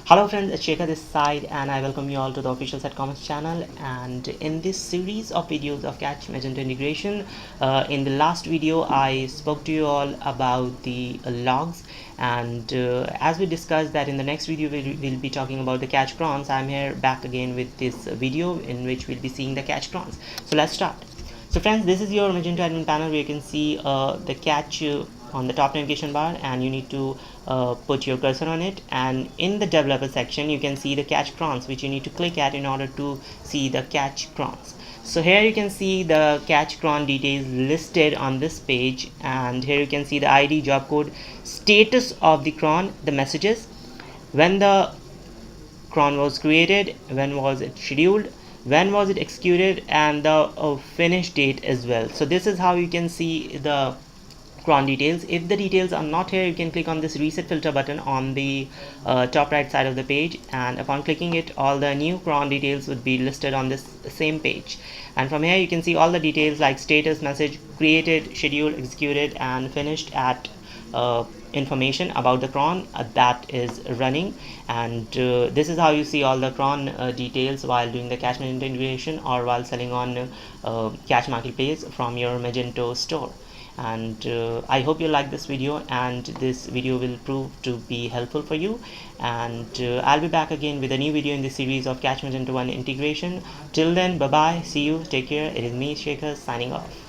Hello friends, it's Shekhar this side and I welcome you all to the official CedCommerce channel. And in this series of videos of Catch Magento Integration, in the last video I spoke to you all about the logs, and as we discussed that in the next video we'll be talking about the Catch Crons. I'm here back again with this video in which we'll be seeing the Catch Crons. So let's start. So friends, this is your Magento admin panel where you can see the catch on the top navigation bar, and you need to put your cursor on it, and in the developer section you can see the catch crons, which you need to click at in order to see the catch crons. So here you can see the catch cron details listed on this page, and here you can see the ID, job code, status of the cron, the messages, when the cron was created, when was it scheduled, when was it executed, and the finish date as well. So this is how you can see the cron details. If the details are not here, you can click on this reset filter button on the top right side of the page, and upon clicking it, all the new cron details would be listed on this same page. And from here you can see all the details like status, message, created, scheduled, executed, and finished at information about the cron that is running. And this is how you see all the cron details while doing the Catch Magento integration or while selling on Catch Marketplace from your Magento store. And I hope you like this video, and this video will prove to be helpful for you. And I'll be back again with a new video in this series of Catch Magento 1 integration. Till then, bye bye, see you, take care. It is me, Shekhar, signing off.